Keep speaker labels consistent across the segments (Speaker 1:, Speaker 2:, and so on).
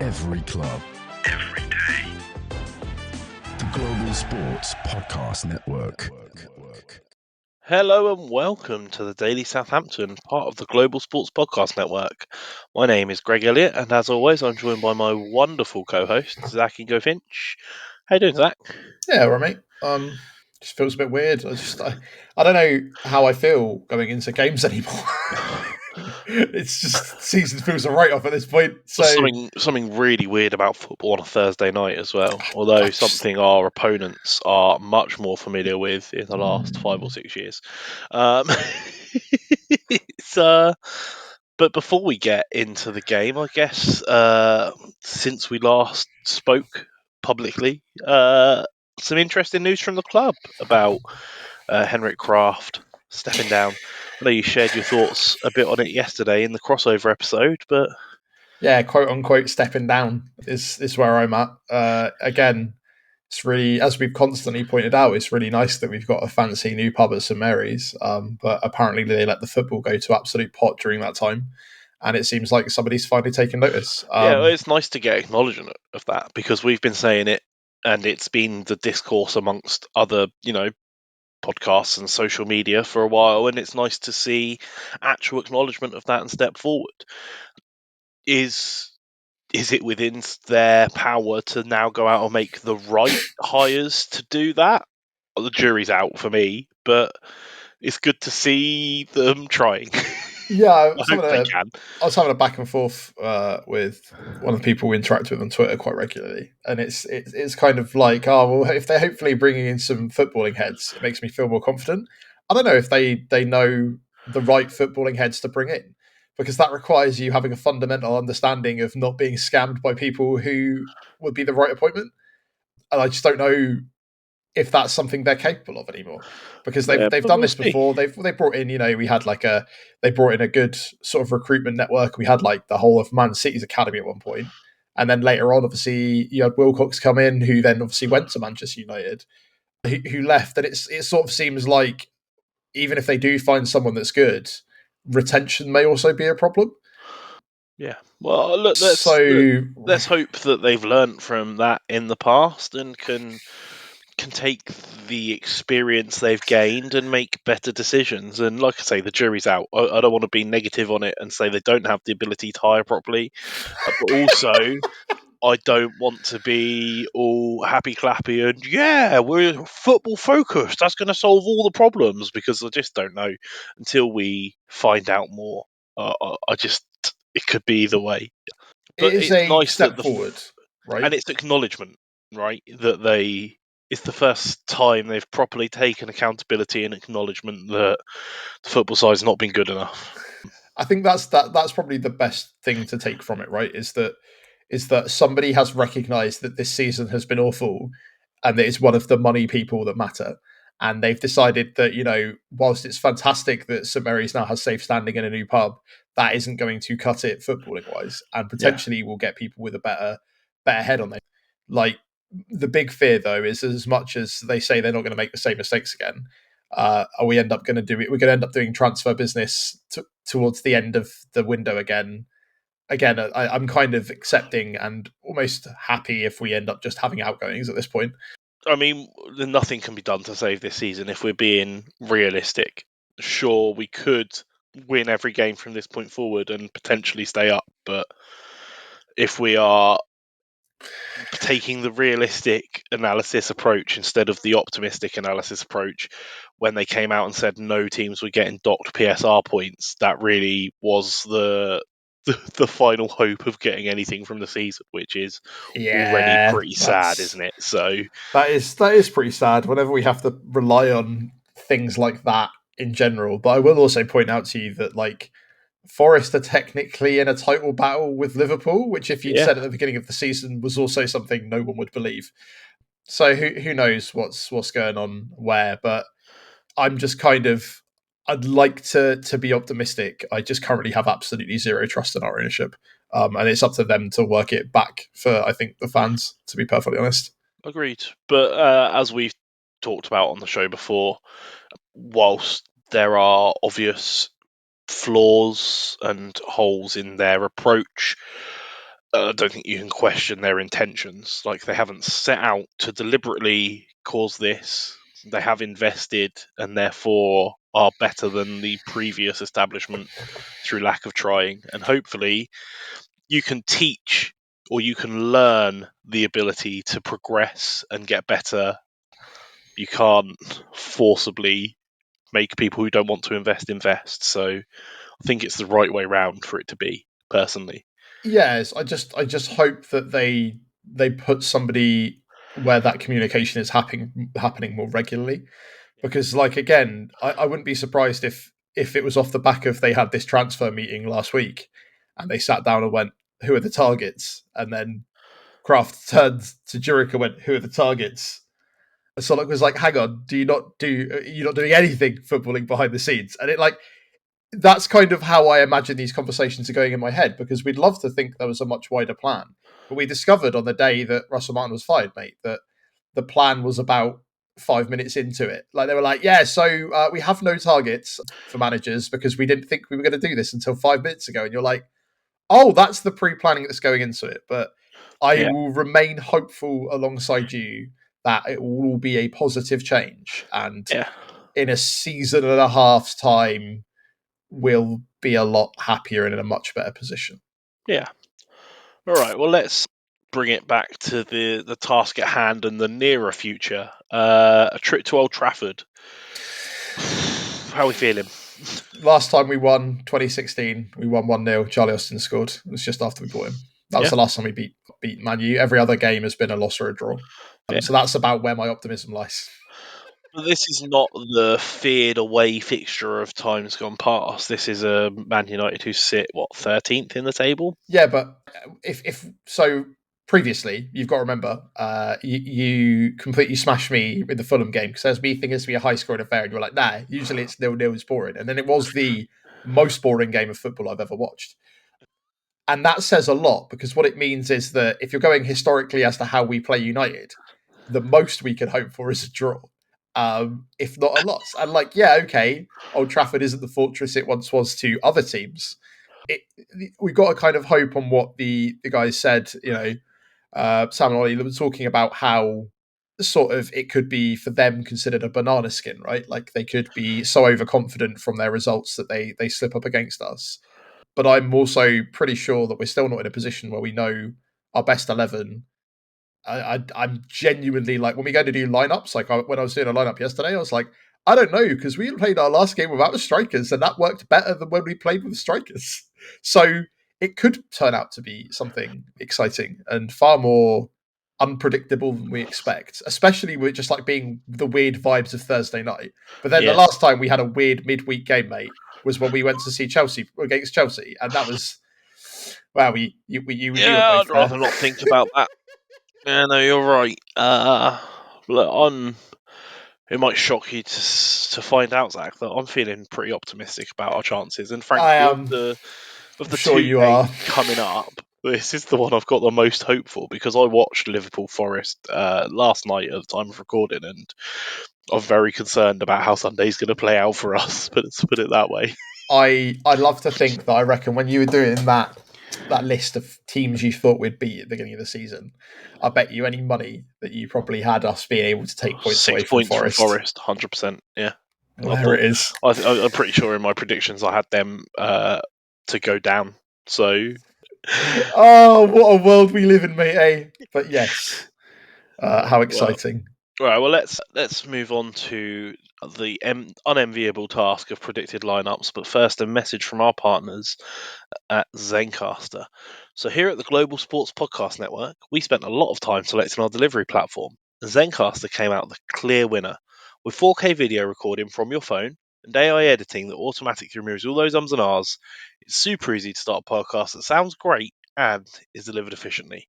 Speaker 1: Every club. Every day. The Global Sports Podcast Network.
Speaker 2: Hello and welcome to the Daily Southampton, part of the Global Sports Podcast Network. My name is Greg Elliott, and as always, I'm joined by my wonderful co-host, Zach Ingo Finch. How you doing, Zach?
Speaker 3: Yeah, all right, mate. Just feels a bit weird. I don't know how I feel going into games anymore. It's just season feels a write-off at this point. So
Speaker 2: Something really weird about football on a Thursday night as well, although something our opponents are much more familiar with in the last 5 or 6 years. But before we get into the game, I guess since we last spoke publicly, some interesting news from the club about Henrik Kraft stepping down. I know you shared your thoughts a bit on it yesterday in the crossover episode, but
Speaker 3: yeah, quote unquote, stepping down is where I'm at. Again, it's really, as we've constantly pointed out, it's really nice that we've got a fancy new pub at St Mary's. But apparently they let the football go to absolute pot during that time. And it seems like somebody's finally taken notice.
Speaker 2: yeah, it's nice to get acknowledgement of that because we've been saying it, and it's been the discourse amongst other, podcasts and social media for a while, and it's nice to see actual acknowledgement of that and step forward. Is it within their power to now go out and make the right hires to do that? Well, the jury's out for me, but it's good to see them trying.
Speaker 3: Yeah,
Speaker 2: I hope they can.
Speaker 3: I was having a back and forth with one of the people we interact with on Twitter quite regularly, and it's kind of like, oh well, if they're hopefully bringing in some footballing heads, it makes me feel more confident. I don't know if they know the right footballing heads to bring in, because that requires you having a fundamental understanding of not being scammed by people who would be the right appointment, and I just don't know if that's something they're capable of anymore, because they've
Speaker 2: But
Speaker 3: done
Speaker 2: we'll
Speaker 3: this
Speaker 2: see.
Speaker 3: before. They brought in, we had they brought in a good sort of recruitment network. We had like the whole of Man City's academy at one point, and then later on, obviously, you had Wilcox come in, who then obviously went to Manchester United, who left, and it sort of seems like even if they do find someone that's good, retention may also be a problem.
Speaker 2: Yeah. Well, look,
Speaker 3: So
Speaker 2: let's hope that they've learnt from that in the past and can take the experience they've gained and make better decisions. And like I say, the jury's out. I don't want to be negative on it and say they don't have the ability to hire properly, but also I don't want to be all happy clappy and yeah, we're football focused. That's going to solve all the problems, because I just don't know until we find out more. It could be either way.
Speaker 3: it
Speaker 2: But
Speaker 3: is
Speaker 2: it's
Speaker 3: a
Speaker 2: nice that
Speaker 3: step forward, right?
Speaker 2: and it's acknowledgement, right? That it's the first time they've properly taken accountability and acknowledgement that the football side's not been good enough.
Speaker 3: I think that's probably the best thing to take from it, right? Is that somebody has recognised that this season has been awful, and that it's one of the money people that matter, and they've decided that whilst it's fantastic that St Mary's now has safe standing in a new pub, that isn't going to cut it footballing wise, and potentially will get people with a better head on them. Like, the big fear though is, as much as they say they're not going to make the same mistakes again, we end up going to do it. We're going to end up doing transfer business towards the end of the window again. I'm kind of accepting and almost happy if we end up just having outgoings at this point.
Speaker 2: I mean, nothing can be done to save this season if we're being realistic. Sure, we could win every game from this point forward and potentially stay up, but if we are taking the realistic analysis approach instead of the optimistic analysis approach, when they came out and said no teams were getting docked PSR points, that really was the final hope of getting anything from the season, which is already pretty sad, isn't it? So
Speaker 3: that is pretty sad whenever we have to rely on things like that in general. But I will also point out to you that, like, Forest are technically in a title battle with Liverpool, which, if you'd said at the beginning of the season, was also something no one would believe. So who knows what's going on where? But I'm just kind of, I'd like to be optimistic. I just currently have absolutely zero trust in our ownership, and it's up to them to work it back for, I think, the fans. To be perfectly honest,
Speaker 2: agreed. But as we've talked about on the show before, whilst there are obvious flaws and holes in their approach, I don't think you can question their intentions. Like, they haven't set out to deliberately cause this. They have invested and therefore are better than the previous establishment through lack of trying. And hopefully you can teach or you can learn the ability to progress and get better. You can't forcibly make people who don't want to invest. So I think it's the right way round for it to be, personally.
Speaker 3: Yes, I just hope that they put somebody where that communication is happening more regularly. Because, like, again, I wouldn't be surprised if it was off the back of they had this transfer meeting last week and they sat down and went, "Who are the targets?" And then Kraft turned to Jurek and went, "Who are the targets?" And Solak was like, "Hang on, you're not doing anything footballing behind the scenes?" And it, like, that's kind of how I imagine these conversations are going in my head, because we'd love to think there was a much wider plan. But we discovered on the day that Russell Martin was fired, mate, that the plan was about 5 minutes into it. Like, they were like, "Yeah, so we have no targets for managers because we didn't think we were going to do this until 5 minutes ago." And you're like, "Oh, that's the pre-planning that's going into it." But I will remain hopeful alongside you that it will all be a positive change. And in a season and a half's time, we'll be a lot happier and in a much better position.
Speaker 2: Yeah. All right. Well, let's bring it back to the task at hand and the nearer future. A trip to Old Trafford. How are we feeling?
Speaker 3: Last time we won, 2016, we won 1-0. Charlie Austin scored. It was just after we bought him. That was the last time we beat Man U. Every other game has been a loss or a draw. So that's about where my optimism lies.
Speaker 2: But this is not the feared away fixture of times gone past. This is a Man United who sit 13th in the table.
Speaker 3: Yeah, but if so, previously you've got to remember, you completely smashed me in the Fulham game because there's me thinking it's be a high scoring affair, and you're like, "Nah, usually it's 0-0, it's boring," and then it was the most boring game of football I've ever watched. And that says a lot, because what it means is that if you're going historically as to how we play United, the most we can hope for is a draw, if not a loss. And, like, yeah, okay, Old Trafford isn't the fortress it once was to other teams. We've got to kind of hope on what the guys said. Sam and Ollie were talking about how sort of it could be for them considered a banana skin, right? Like, they could be so overconfident from their results that they slip up against us. But I'm also pretty sure that we're still not in a position where we know our best 11. I'm genuinely, like, when we go to do lineups, like when I was doing a lineup yesterday, I was like, I don't know, because we played our last game without the strikers, and that worked better than when we played with the strikers. So it could turn out to be something exciting and far more unpredictable than we expect, especially with just like being the weird vibes of Thursday night. But then the last time we had a weird midweek game, mate, was when we went to see Chelsea against Chelsea, and that was, wow. You were
Speaker 2: I'd
Speaker 3: both there.
Speaker 2: rather not think about that. Yeah, no, you're right. Look, it might shock you to find out, Zach, that I'm feeling pretty optimistic about our chances. And frankly,
Speaker 3: I am.
Speaker 2: of the
Speaker 3: Sure
Speaker 2: two
Speaker 3: you
Speaker 2: games
Speaker 3: are.
Speaker 2: coming up, this is the one I've got the most hope for, because I watched Liverpool Forest last night at the time of recording, and I'm very concerned about how Sunday's going to play out for us. But let's put it that way.
Speaker 3: I love to think that, I reckon when you were doing that list of teams you thought we'd beat at the beginning of the season, I bet you any money that you probably had us being able to take points
Speaker 2: 6
Speaker 3: away from
Speaker 2: points
Speaker 3: Forest.
Speaker 2: from Forest, 100%. Yeah,
Speaker 3: There it is.
Speaker 2: I'm pretty sure in my predictions I had them to go down. So,
Speaker 3: oh, what a world we live in, mate! Eh? But yes, how exciting!
Speaker 2: Right, well, let's move on to the unenviable task of predicted lineups. But first, a message from our partners at Zencaster. So here at the Global Sports Podcast Network, we spent a lot of time selecting our delivery platform. Zencaster came out the clear winner, with 4K video recording from your phone and AI editing that automatically removes all those ums and ahs. It's super easy to start a podcast that sounds great and is delivered efficiently.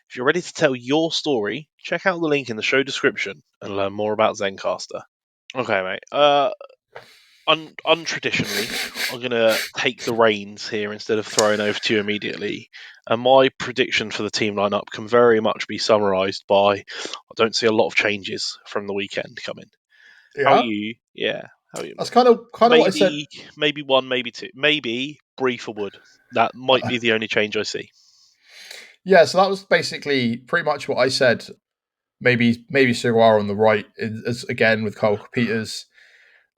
Speaker 2: If you're ready to tell your story, check out the link in the show description and learn more about Zencaster. Okay, mate. Untraditionally, I'm going to take the reins here instead of throwing over to you immediately. And my prediction for the team lineup can very much be summarised by I don't see a lot of changes from the weekend coming.
Speaker 3: Yeah,
Speaker 2: How are you? Yeah. How are you?
Speaker 3: that's kind of what I said.
Speaker 2: Maybe one, maybe two, maybe Bree for Wood. That might be the only change I see.
Speaker 3: Yeah, so that was basically pretty much what I said. Maybe Suguar on the right, as again with Carl Peters.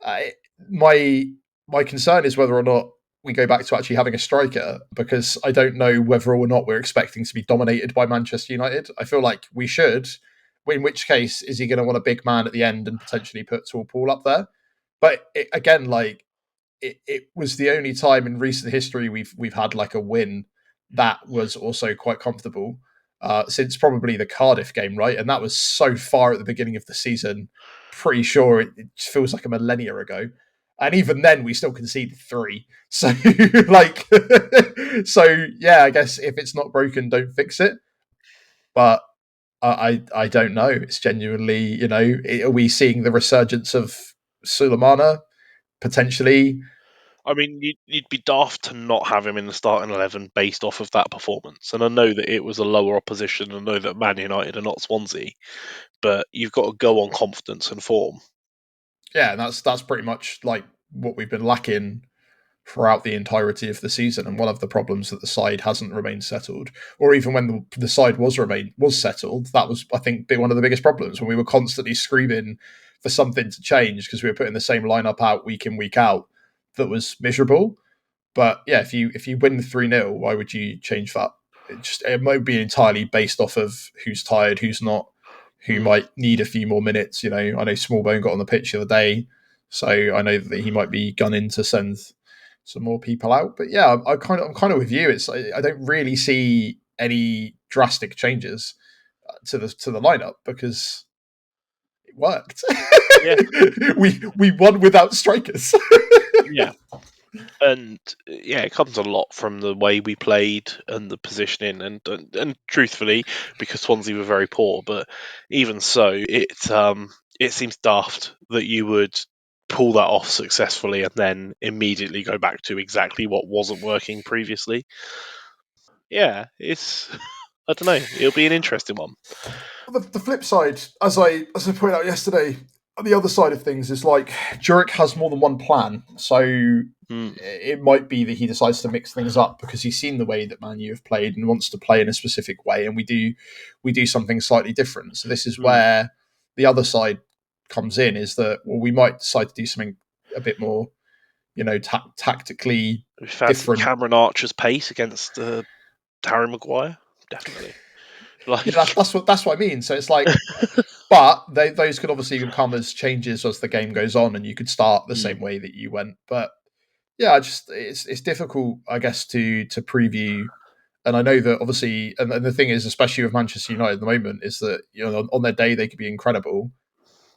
Speaker 3: I, my my concern is whether or not we go back to actually having a striker, because I don't know whether or not we're expecting to be dominated by Manchester United. I feel like we should. In which case, is he going to want a big man at the end and potentially put Tall Paul up there? But again, like it was the only time in recent history we've had like a win that was also quite comfortable, since probably the Cardiff game, right? And that was so far at the beginning of the season. Pretty sure it feels like a millennia ago. And even then, we still conceded three. So, like, so yeah, I guess if it's not broken, don't fix it. But I don't know. It's genuinely, are we seeing the resurgence of Sulemana potentially?
Speaker 2: I mean, you'd be daft to not have him in the starting 11 based off of that performance. And I know that it was a lower opposition. I know that Man United are not Swansea, but you've got to go on confidence and form.
Speaker 3: Yeah, and that's pretty much like what we've been lacking throughout the entirety of the season. And one of the problems that the side hasn't remained settled, or even when the side was settled, that was, I think, one of the biggest problems, when we were constantly screaming for something to change because we were putting the same lineup out week in, week out that was miserable. But yeah, if you win 3-0, why would you change that? It might be entirely based off of who's tired, who's not, who might need a few more minutes. I know Smallbone got on the pitch the other day, so I know that he might be gunning to send some more people out. But yeah, I'm kind of with you. I don't really see any drastic changes to the lineup, because it worked.
Speaker 2: Yeah.
Speaker 3: we won without strikers.
Speaker 2: Yeah. And yeah, it comes a lot from the way we played and the positioning, and truthfully, because Swansea were very poor. But even so, it seems daft that you would pull that off successfully and then immediately go back to exactly what wasn't working previously. Yeah, it's I don't know. It'll be an interesting one.
Speaker 3: The flip side, as I pointed out yesterday, on the other side of things is like Jurek has more than one plan, so
Speaker 2: Hmm.
Speaker 3: it might be that he decides to mix things up because he's seen the way that Man U have played and wants to play in a specific way, and we do something slightly different. So this is
Speaker 2: Hmm.
Speaker 3: where the other side comes in, is that, well, we might decide to do something a bit more, tactically
Speaker 2: We fancy
Speaker 3: different.
Speaker 2: Cameron Archer's pace against Harry Maguire, definitely.
Speaker 3: Yeah,
Speaker 2: Like,
Speaker 3: that's what I mean. So it's like, but those could obviously come as changes as the game goes on, and you could start the
Speaker 2: hmm.
Speaker 3: same way that you went. But yeah, it's difficult, I guess, to preview. And I know that obviously, and the thing is, especially with Manchester United at the moment, is that on their day they could be incredible,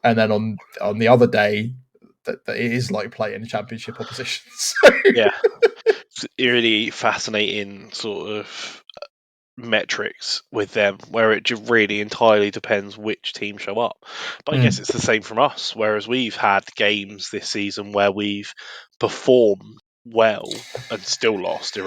Speaker 3: and then on the other day, that it is like playing championship opposition. So,
Speaker 2: Yeah, it's really fascinating sort of metrics with them, where it just really entirely depends which team show up. But I guess
Speaker 3: mm,
Speaker 2: it's the same from us, whereas we've had games this season where we've performed well and still lost,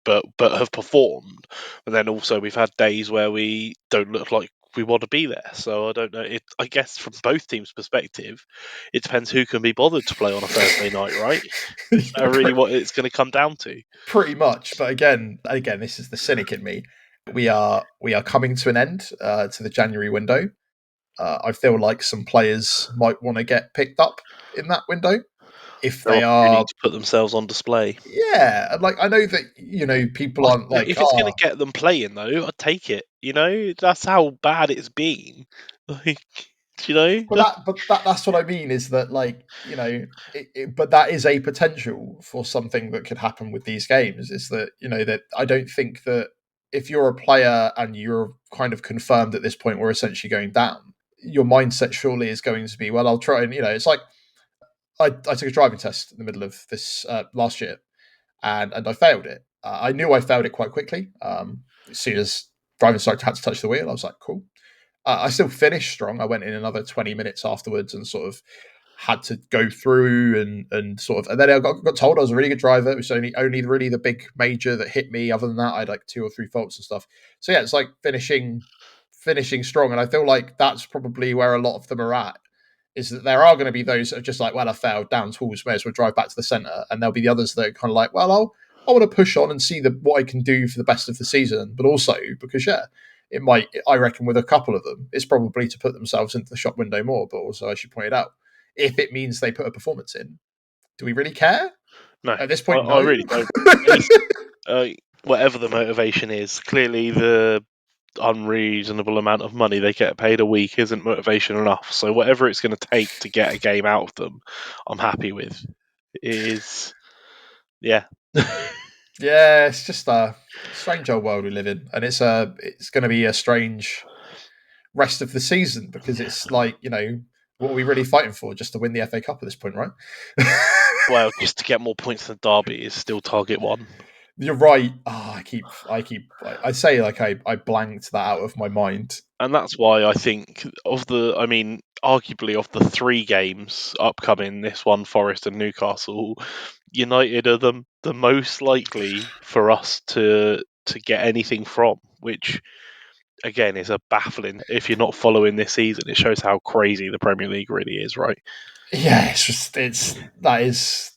Speaker 2: but have performed. And then also we've had days where we don't look like we want to be there. So I don't know. I guess from both teams' perspective, it depends who can be bothered to play on a Thursday night, right? Is that really what it's going to come down to?
Speaker 3: pretty much. But again, this is the cynic in me. We are coming to an end, to the January window. I feel like some players might want to get picked up in that window if
Speaker 2: Their
Speaker 3: they
Speaker 2: opportunity
Speaker 3: are.
Speaker 2: to put themselves on display.
Speaker 3: Yeah, and like I know that people aren't like,
Speaker 2: If it's going to get them playing, though, I'd take it. That's how bad it's been. Like,
Speaker 3: That's what I mean, is that, like, but that is a potential for something that could happen with these games. Is that that I don't think that if you're a player and you're kind of confirmed at this point we're essentially going down, your mindset surely is going to be, well, I'll try, and it's like I took a driving test in the middle of this last year, and I failed it. I knew I failed it quite quickly. As soon as driving started had to touch the wheel, I was like, cool. I still finished strong. I went in another 20 minutes afterwards and sort of had to go through and sort of, and then I got told I was a really good driver. It was only really the big major that hit me. Other than that, I had like 2 or 3 faults and stuff. So yeah, it's like finishing strong, and I feel like that's probably where a lot of them are at. Is that there are going to be those that are just like, well, I failed, down tools, may as well drive back to the centre, and there'll be the others that are kind of like, well, I want to push on and see what I can do for the best of the season, but also because it might. I reckon with a couple of them, it's probably to put themselves into the shop window more. But also, as you pointed out, if it means they put a performance in, do we really care?
Speaker 2: No,
Speaker 3: At this point, no.
Speaker 2: I really don't. Whatever the motivation is, clearly the unreasonable amount of money they get paid a week isn't motivation enough. So whatever it's going to take to get a game out of them, I'm happy with. It is, yeah.
Speaker 3: Yeah, it's just a strange old world we live in, and it's going to be a strange rest of the season because it's like, what are we really fighting for? Just to win the FA Cup at this point, right?
Speaker 2: Well, just to get more points than Derby is still target one.
Speaker 3: You're right. I say like I blanked that out of my mind.
Speaker 2: And that's why I think arguably of the 3 games upcoming, this one, Forest and Newcastle, United are the most likely for us to get anything from, which again is a baffling. If you're not following this season, it shows how crazy the Premier League really is, right?
Speaker 3: Yeah, that is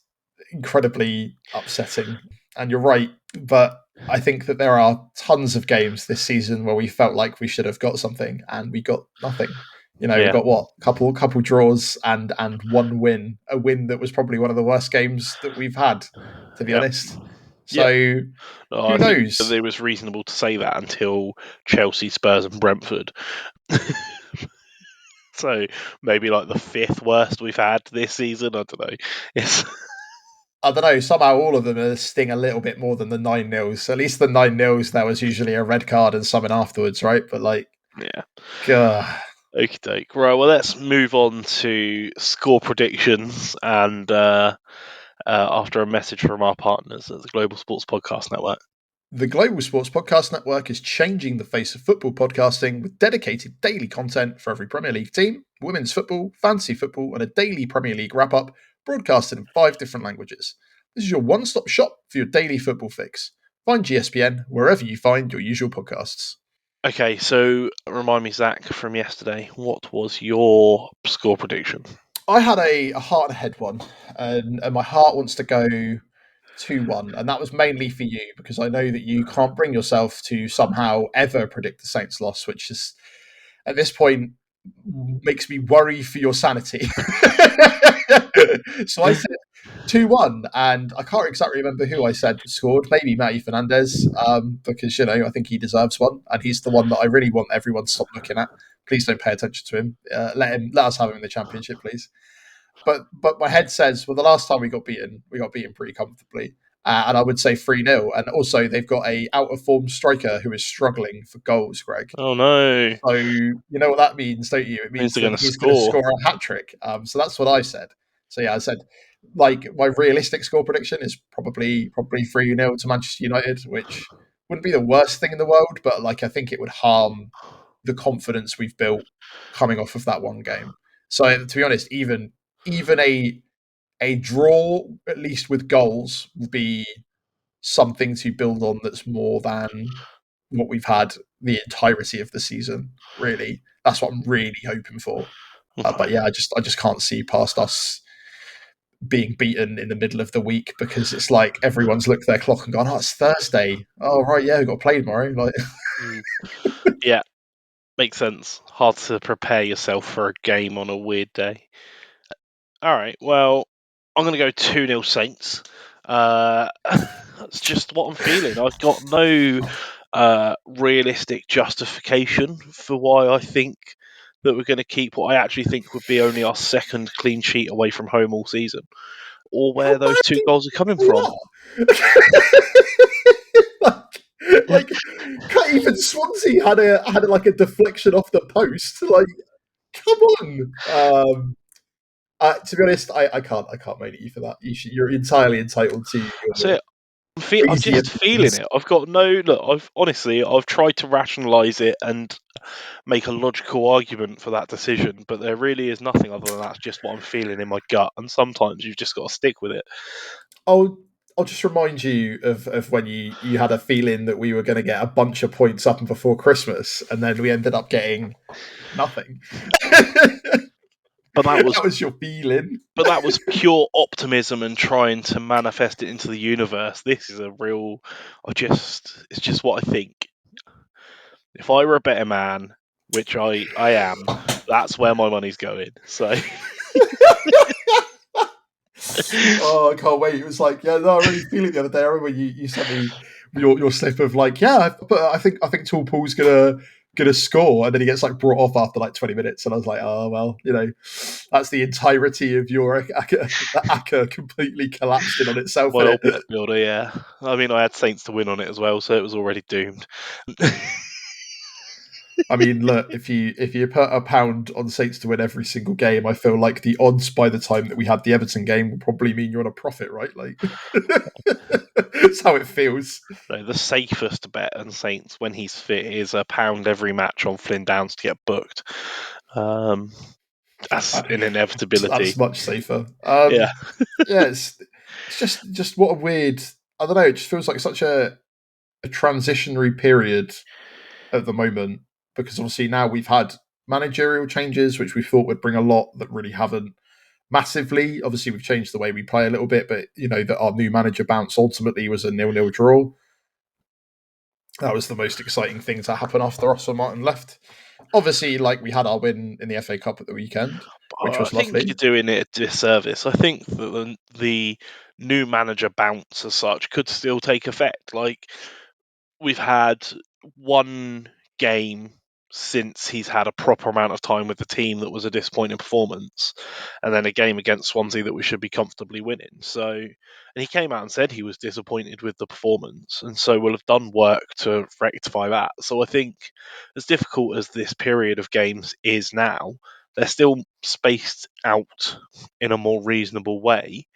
Speaker 3: incredibly upsetting. And you're right, but I think that there are tons of games this season where we felt like we should have got something and we got nothing. We got what, couple draws and one win, a win that was probably one of the worst games that we've had, to be honest. So who
Speaker 2: I
Speaker 3: knows?
Speaker 2: think it was reasonable to say that until Chelsea, Spurs, and Brentford. So maybe like the 5th worst we've had this season. I don't know.
Speaker 3: I don't know. Somehow all of them sting a little bit more than the 9-0s. At least the 9-0s, there was usually a red card and something afterwards, right? But
Speaker 2: yeah.
Speaker 3: God.
Speaker 2: Okie doke. Right, well, let's move on to score predictions and after a message from our partners at the Global Sports Podcast Network.
Speaker 3: The Global Sports Podcast Network is changing the face of football podcasting with dedicated daily content for every Premier League team, women's football, fantasy football, and a daily Premier League wrap-up broadcasted in 5 different languages. This is your one-stop shop for your daily football fix. Find GSPN wherever you find your usual podcasts.
Speaker 2: Okay, so remind me, Zach, from yesterday, what was your score prediction?
Speaker 3: I had a heart and head one, and my heart wants to go 2-1, and that was mainly for you because I know that you can't bring yourself to somehow ever predict the Saints' loss, which is at this point makes me worry for your sanity. So I said 2-1, and I can't exactly remember who I said scored. Maybe Matty Fernandez, because I think he deserves one, and he's the one that I really want everyone to stop looking at. Please don't pay attention to him. Let us have him in the Championship, please. But my head says, well, the last time we got beaten pretty comfortably. And I would say 3-0. And also, they've got a out of form striker who is struggling for goals, Greg.
Speaker 2: Oh, no.
Speaker 3: So you know what that means, don't you? It means that he's going to score a hat-trick. So that's what I said. So yeah, I said, like, my realistic score prediction is probably 3-0 to Manchester United, which wouldn't be the worst thing in the world, but I think it would harm the confidence we've built coming off of that one game. So to be honest, even a draw, at least with goals, will be something to build on that's more than what we've had the entirety of the season. Really, that's what I'm really hoping for. But yeah, I just can't see past us being beaten in the middle of the week because it's like everyone's looked at their clock and gone, "Oh, it's Thursday. Oh, right, yeah, we've got to play tomorrow."
Speaker 2: Yeah, makes sense. Hard to prepare yourself for a game on a weird day. All right, well, I'm going to go 2-0 Saints. That's just what I'm feeling. I've got no realistic justification for why I think that we're going to keep what I actually think would be only our 2nd clean sheet away from home all season, or where those 2 goals are coming from.
Speaker 3: Can't even Swansea had a deflection off the post. Come on. To be honest, I can't moan at you for that. You're entirely entitled to your.
Speaker 2: I'm just feeling it. I've got no look. I've tried to rationalise it and make a logical argument for that decision, but there really is nothing other than that's just what I'm feeling in my gut. And sometimes you've just got to stick with it.
Speaker 3: I'll just remind you of when you had a feeling that we were going to get a bunch of points up and before Christmas, and then we ended up getting nothing.
Speaker 2: But that was
Speaker 3: that was your feeling.
Speaker 2: But that was pure optimism and trying to manifest it into the universe. This is a real. It's just what I think. If I were a better man, which I am, that's where my money's going. So.
Speaker 3: Oh, I can't wait. It was like, yeah, no, I really feel it the other day. I remember you sent me your slip of like, yeah, but I think Tall Paul's gonna score, and then he gets like brought off after like 20 minutes, and I was like, oh well, that's the entirety of your Aka completely collapsed in on itself.
Speaker 2: My old bet builder, yeah. I mean, I had Saints to win on it as well, so it was already doomed.
Speaker 3: I mean, look, if you put £1 on Saints to win every single game, I feel like the odds by the time that we had the Everton game will probably mean you're on a profit, right? Like, that's how it feels.
Speaker 2: No, the safest bet on Saints when he's fit is £1 every match on Flynn Downs to get booked. That's an inevitability.
Speaker 3: That's much safer.
Speaker 2: Yeah.
Speaker 3: Yeah, it's just what a weird. I don't know. It just feels like such a transitionary period at the moment, because obviously now we've had managerial changes, which we thought would bring a lot that really haven't massively. Obviously, we've changed the way we play a little bit, but that our new manager bounce ultimately was a 0-0 draw. That was the most exciting thing to happen after Russell Martin left. Obviously, like, we had our win in the FA Cup at the weekend, which was
Speaker 2: I think
Speaker 3: lovely.
Speaker 2: you're doing it a disservice. I think that the new manager bounce as such could still take effect. Like, we've had one game since he's had a proper amount of time with the team that was a disappointing performance, and then a game against Swansea that we should be comfortably winning. So, and he came out and said he was disappointed with the performance, and so we'll have done work to rectify that. So I think, as difficult as this period of games is now, they're still spaced out in a more reasonable way,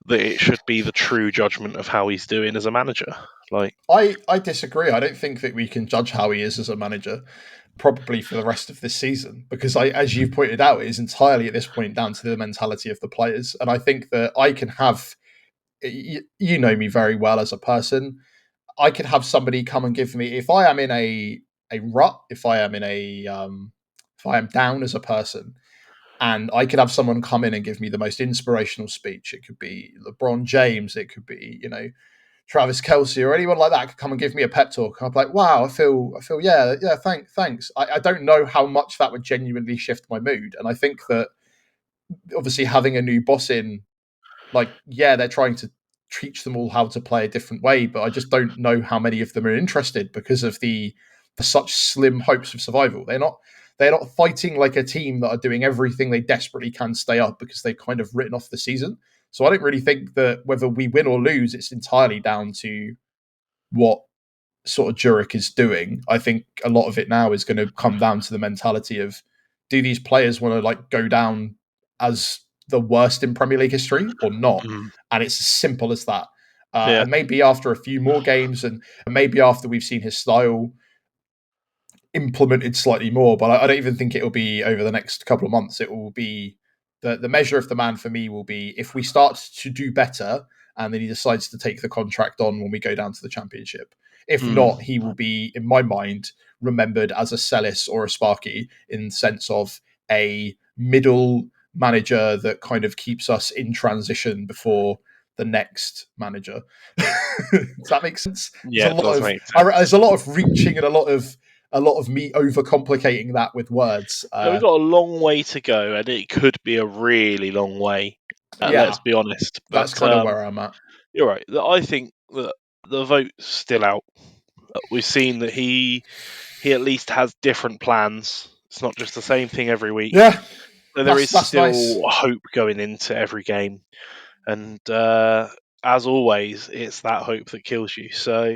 Speaker 2: that it should be the true judgment of how he's doing as a manager. Like,
Speaker 3: I disagree. I don't think that we can judge how he is as a manager probably for the rest of this season, because as you've pointed out, it is entirely at this point down to the mentality of the players. And I think that I can have, you know me very well as a person, I can have somebody come and give me, if I am in a rut, if I am down as a person, and I could have someone come in and give me the most inspirational speech. It could be LeBron James, it could be, Travis Kelce or anyone like that could come and give me a pep talk. I'm like, wow, I feel, yeah, thanks. I don't know how much that would genuinely shift my mood. And I think that obviously having a new boss in, like, yeah, they're trying to teach them all how to play a different way, but I just don't know how many of them are interested because of the such slim hopes of survival. They're not fighting like a team that are doing everything they desperately can to stay up because they've kind of written off the season. So I don't really think that whether we win or lose, it's entirely down to what sort of Jurek is doing. I think a lot of it now is going to come down to the mentality of, do these players want to like go down as the worst in Premier League history or not? And it's as simple as that. And maybe after a few more games and maybe after we've seen his style implemented slightly more, but I don't even think it'll be over the next couple of months. It will be the measure of the man for me will be if we start to do better and then he decides to take the contract on when we go down to the Championship. If not, he will be, in my mind, remembered as a Sellis or a Sparky in the sense of a middle manager that kind of keeps us in transition before the next manager. Does that make sense?
Speaker 2: Yeah, it does make sense.
Speaker 3: There's a lot of reaching and a lot of me overcomplicating that with words.
Speaker 2: We've got a long way to go, and it could be a really long way. Let's be honest. But,
Speaker 3: that's kind of where I'm at.
Speaker 2: You're right. I think that the vote's still out. We've seen that he at least has different plans. It's not just the same thing every week.
Speaker 3: Yeah,
Speaker 2: so there is still
Speaker 3: nice.
Speaker 2: hope going into every game, and as always, it's that hope that kills you. So,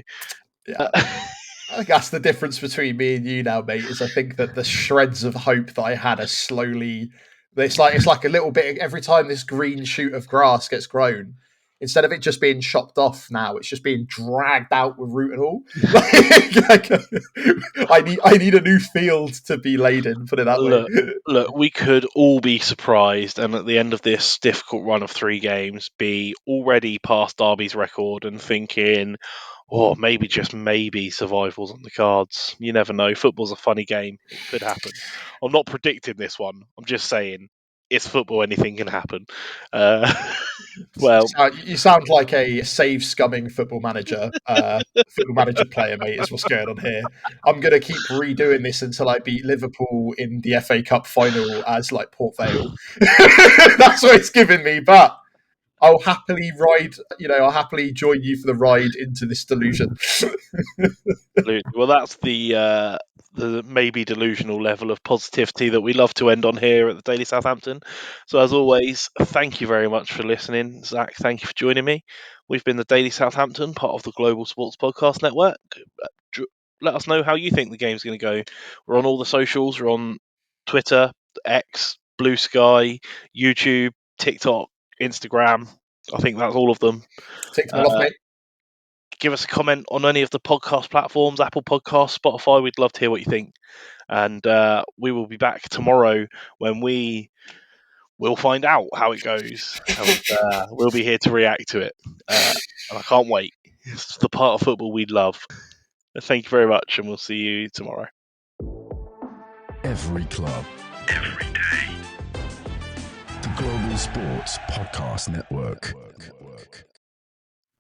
Speaker 3: yeah. I think that's the difference between me and you now, mate, is I think that the shreds of hope that I had are slowly, it's like a little bit every time this green shoot of grass gets grown, instead of it just being chopped off now, it's just being dragged out with root and all. I need a new field to be laden, put it that way.
Speaker 2: Look, we could all be surprised, and at the end of this difficult run of 3 games, be already past Derby's record and thinking, or maybe, just maybe, survival's on the cards. You never know. Football's a funny game. It could happen. I'm not predicting this one. I'm just saying it's football; anything can happen. Well,
Speaker 3: you sound like a save scumming football manager player, mate. Is what's going on here. I'm going to keep redoing this until I beat Liverpool in the FA Cup final as like Port Vale. That's what it's giving me, but I'll happily ride. I'll happily join you for the ride into this delusion.
Speaker 2: well, that's the maybe delusional level of positivity that we love to end on here at the Daily Southampton. So, as always, thank you very much for listening. Zach, thank you for joining me. We've been the Daily Southampton, part of the Global Sports Podcast Network. Let us know how you think the game's going to go. We're on all the socials. We're on Twitter, X, Blue Sky, YouTube, TikTok, Instagram. I think that's all of them.
Speaker 3: Take them all off, mate.
Speaker 2: Give us a comment on any of the podcast platforms, Apple Podcasts, Spotify. We'd love to hear what you think. And we will be back tomorrow when we'll find out how it goes. And we'll be here to react to it. And I can't wait. It's the part of football we love. Thank you very much, and we'll see you tomorrow.
Speaker 1: Every club, every day. The Global Sports Podcast Network.